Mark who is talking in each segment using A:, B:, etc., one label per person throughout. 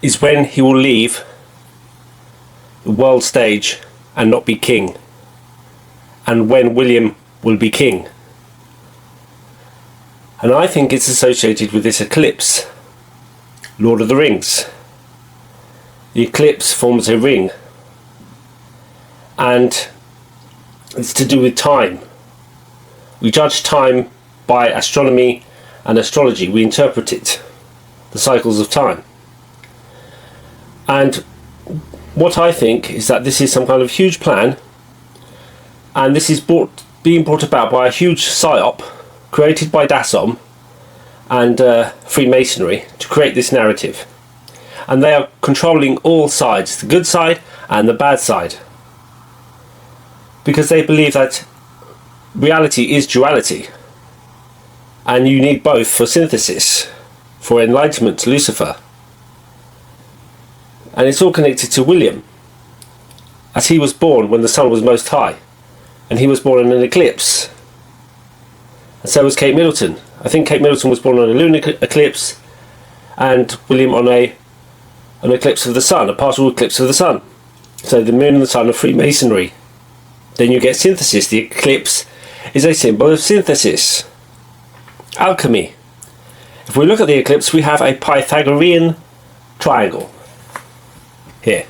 A: is when he will leave the world stage and not be king, and when William will be king. And I think it's associated with this eclipse. Lord of the Rings. The eclipse forms a ring, and it's to do with time. We judge time by astronomy and astrology. We interpret it, the cycles of time. And what I think is that this is some kind of huge plan, and this is being brought about by a huge psyop created by Dassom and Freemasonry to create this narrative. And they are controlling all sides, the good side and the bad side, because they believe that reality is duality, and you need both for synthesis, for enlightenment, Lucifer. And it's all connected to William, as he was born when the sun was most high, and he was born in an eclipse. And so was Kate Middleton. I think Kate Middleton was born on a lunar eclipse, and William on an eclipse of the sun, a partial eclipse of the sun. So the moon and the sun are Freemasonry. Then you get synthesis. The eclipse is a symbol of synthesis. Alchemy. If we look at the eclipse, we have a Pythagorean triangle here.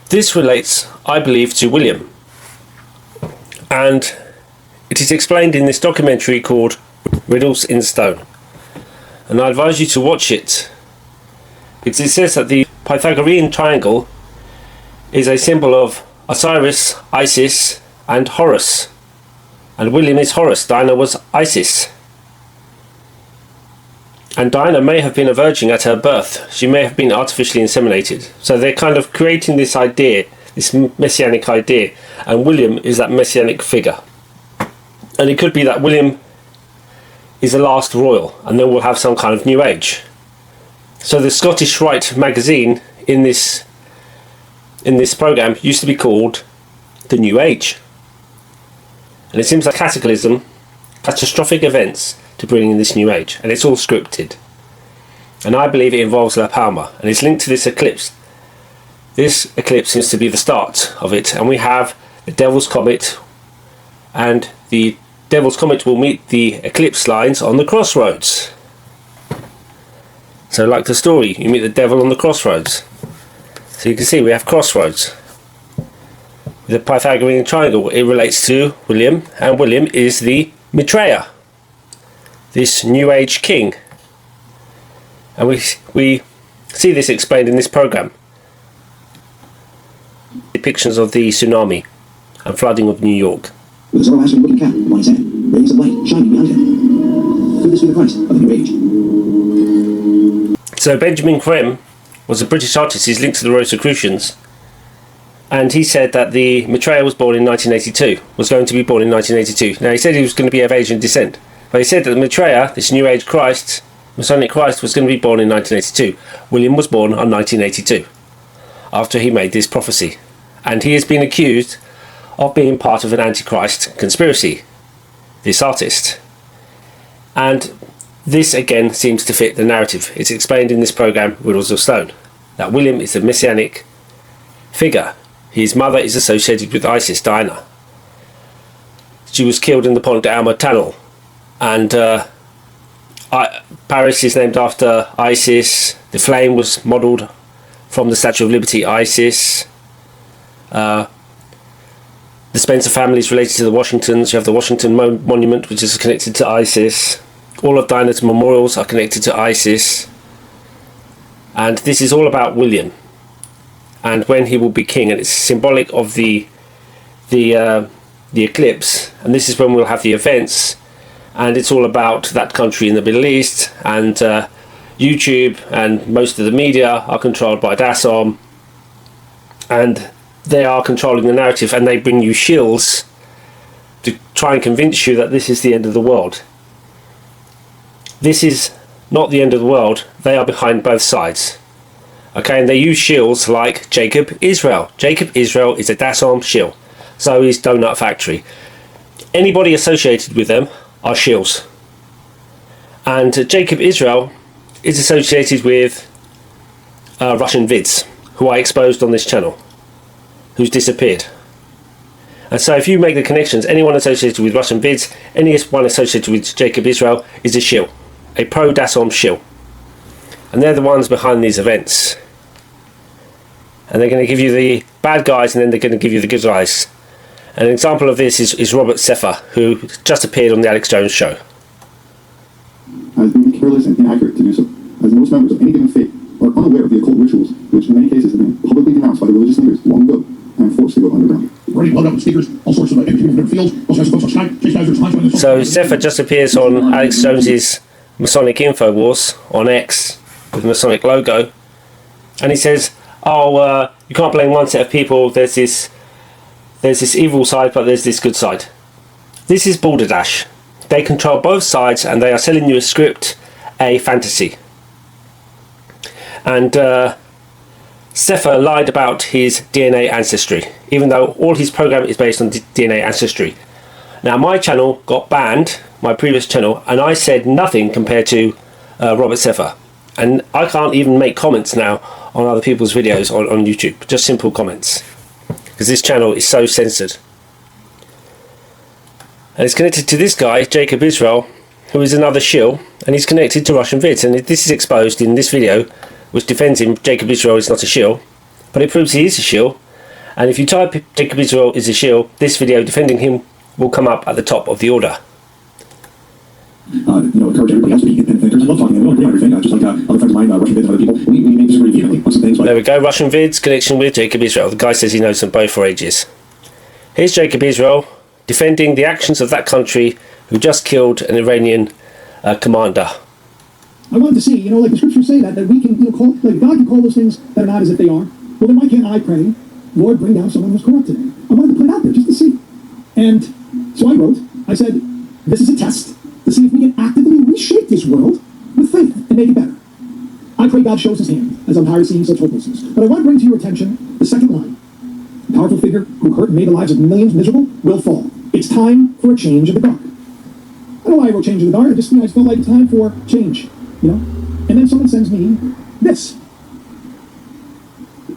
A: This relates, I believe, to William, and it is explained in this documentary called Riddles in Stone, and I advise you to watch it, because it says that the Pythagorean triangle is a symbol of Osiris, Isis and Horus, and William is Horus. Diana was Isis, and Diana may have been a virgin at her birth. She may have been artificially inseminated. So they're kind of creating this idea, this messianic idea, and William is that messianic figure. And it could be that William is the last royal, and then we'll have some kind of new age. So the Scottish Rite magazine in this program used to be called The New Age. And it seems like catastrophic events to bring in this new age, and it's all scripted. And I believe it involves La Palma, and it's linked to this eclipse. This eclipse seems to be the start of it, and we have the Devil's Comet, and the Devil's Comet will meet the eclipse lines on the crossroads. So like the story, you meet the devil on the crossroads. So you can see we have crossroads. The Pythagorean triangle, it relates to William, and William is the Maitreya, this new age king. And we see this explained in this program. Depictions of the tsunami and flooding of New York.
B: With a Zoroastrian looking cat on his head, rays of light shining behind him. Could this be the Christ of the New Age?
A: So Benjamin Creme was a British artist. He's linked to the Rosicrucians, and he said that the Maitreya was born in 1982, was going to be born in 1982. Now he said he was going to be of Asian descent, but he said that the Maitreya, this New Age Christ, Masonic Christ, was going to be born in 1982. William was born on 1982, after he made this prophecy, and he has been accused of being part of an Antichrist conspiracy, this artist. And this again seems to fit the narrative. It's explained in this program, Riddles of Stone, that William is a messianic figure. His mother is associated with Isis, Diana. She was killed in the Pont d'Alma tunnel, and Paris is named after Isis. The flame was modelled from the Statue of Liberty, Isis. The Spencer family is related to the Washingtons. You have the Washington Monument, which is connected to Isis. All of Diana's memorials are connected to Isis. And this is all about William and when he will be king, and it's symbolic of the eclipse, and this is when we'll have the events, and it's all about that country in the Middle East, and YouTube and most of the media are controlled by Dassom, and they are controlling the narrative, and they bring you shills to try and convince you that this is the end of the world. This is not the end of the world. They are behind both sides. Okay, and they use shills like Jacob Israel. Jacob Israel is a Dassom shill. So is Donut Factory. Anybody associated with them are shills. And Jacob Israel is associated with Russian vids, who I exposed on this channel, who's disappeared. And so if you make the connections, anyone associated with Russian vids, anyone associated with Jacob Israel is a shill, a pro-Dasom shill. And they're the ones behind these events. And they're going to give you the bad guys, and then they're going to give you the good guys. An example of this is Robert Sefer, who just appeared on the Alex Jones show.
C: Has been careless and inaccurate to do so, as most members of any given faith are unaware of the occult rituals, which in many cases have been publicly denounced by the religious leaders long ago and forced to go underground.
D: Running load up with speakers, all sorts of different fields. Also has books on Skype, Chase Divers,
A: So Sefer just appears on Alex Jones's Masonic Infowars on X with the Masonic logo, and he says, "Oh, you can't blame one set of people. There's this evil side, but there's this good side." This is balderdash. They control both sides, and they are selling you a script, a fantasy. And Sefer lied about his DNA ancestry, even though all his program is based on DNA ancestry. Now, my channel got banned, my previous channel, and I said nothing compared to Robert Sefer. And I can't even make comments now on other people's videos on YouTube, just simple comments, because this channel is so censored. And it's connected to this guy, Jacob Israel, who is another shill, and he's connected to Russian vids. And this is exposed in this video, which defends him. Jacob Israel is not a shill, but it proves he is a shill. And if you type Jacob Israel is a shill, this video defending him will come up at the top of the order.
B: Encourage everybody else to be independent thinkers. I love talking. I don't agree on everything. Just like other friends of mine, Russian vids and other people, we may disagree vehemently on some things. But
A: there we go, Russian vids, connection with Jacob Israel. The guy says he knows them both for ages. Here's Jacob Israel defending the actions of that country who just killed an Iranian commander.
D: I wanted to see, like the scriptures say that we can, call, like God can call those things that are not as if they are. Well, then why can't I pray, Lord, bring down someone who's corrupt today? I wanted to put it out there just to see. And so I wrote, I said, this is a test to see if we can actively reshape this world with faith and make it better. I pray God shows his hand, as I'm tired of seeing such hopelessness. But I want to bring to your attention the second line. A powerful figure who hurt and made the lives of millions miserable will fall. It's time for a change of the guard. I don't know why I wrote change of the guard. I just felt like it's time for change, And then someone sends me this.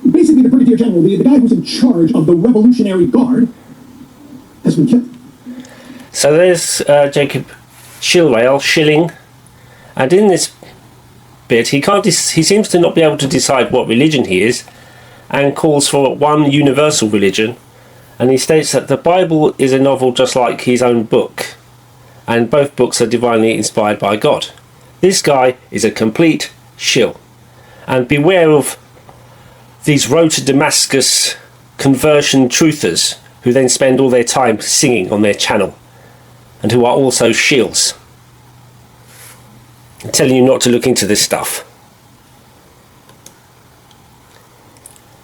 D: Basically, the Brigadier General, the guy who's in charge of the Revolutionary Guard, has been killed.
A: So there's Jacob shilling, and in this bit he seems to not be able to decide what religion he is, and calls for one universal religion. And he states that the Bible is a novel just like his own book, and both books are divinely inspired by God. This guy is a complete shill, and beware of these road to Damascus conversion truthers who then spend all their time singing on their channel, and who are also shills. I'm telling you not to look into this stuff.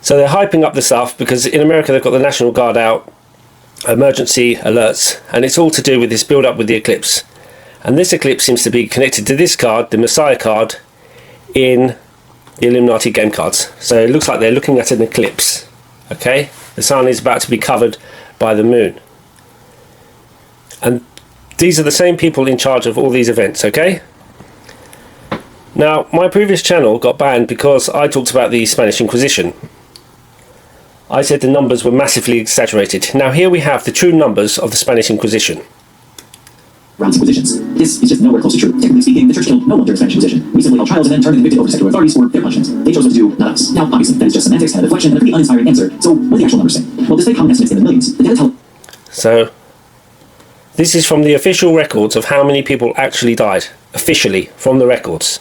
A: So they're hyping up the stuff because in America they've got the National Guard out, emergency alerts, and it's all to do with this build up with the eclipse. And this eclipse seems to be connected to this card, the Messiah card, in the Illuminati game cards. So it looks like they're looking at an eclipse. Okay? The sun is about to be covered by the moon. And these are the same people in charge of all these events, okay? Now, my previous channel got banned because I talked about the Spanish Inquisition. I said the numbers were massively exaggerated. Now here we have the true numbers of the Spanish Inquisition.
B: Rounds Inquisitions. This is just nowhere close to true. Technically speaking, the church killed no one during the Spanish Inquisition. We simply held trials and then turned the convicted over to secular authorities for their punishment. They chose what to do, not us. Now, obviously, that is just semantics and a deflection and a pretty uninspiring answer. So, what do the actual numbers say? Well, despite common estimates in the millions, the data tell...
A: So, this is from the official records of how many people actually died. Officially, from the records.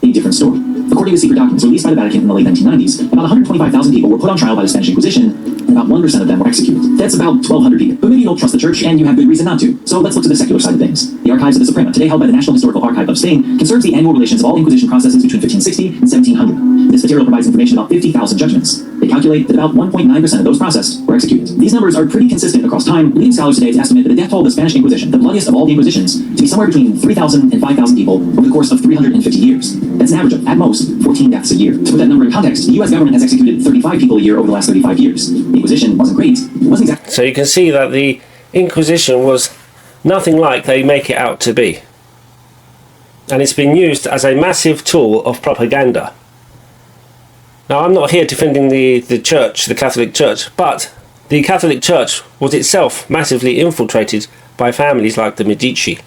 B: A different story. According to secret documents released by the Vatican in the late 1990s, about 125,000 people were put on trial by the Spanish Inquisition, and about 1% of them were executed. That's about 1,200 people. But maybe you don't trust the church, and you have good reason not to. So let's look to the secular side of things. The archives of the Suprema, today held by the National Historical Archive of Spain, conserves the annual relations of all Inquisition processes between 1560 and 1700. This material provides information about 50,000 judgments. They calculate that about 1.9% of those processed were executed. These numbers are pretty consistent across time, leading scholars today to estimate that the death toll of the Spanish Inquisition, the bloodiest of all the Inquisitions, to be somewhere between 3,000 and 5,000 people over the course of 350 years. That's an average of, at most, 14 deaths a year. To put that number in context, the US government has executed 35 people a year over the last 35 years. The Inquisition wasn't great. It wasn't exactly...
A: So you can see that the Inquisition was nothing like they make it out to be. and it's been used as a massive tool of propaganda. Now, I'm not here defending the church, the Catholic Church, but the Catholic Church was itself massively infiltrated by families like the Medici.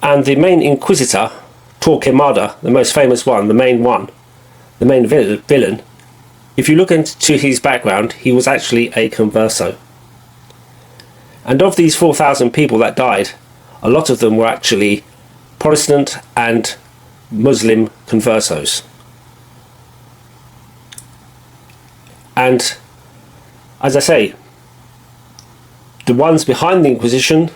A: And the main inquisitor, Torquemada, the most famous one, the main villain, if you look into his background, he was actually a converso. And of these 4,000 people that died, a lot of them were actually Protestant and Muslim conversos. And as I say, the ones behind the Inquisition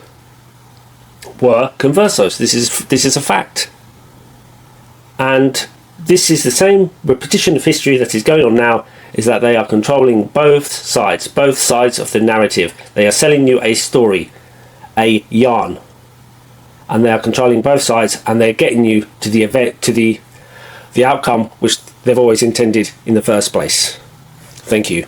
A: were conversos. This is a fact. And this is the same repetition of history that is going on now, is that they are controlling both sides of the narrative. They are selling you a story, a yarn. And they are controlling both sides, and they're getting you to the event, to the outcome which they've always intended in the first place. Thank you.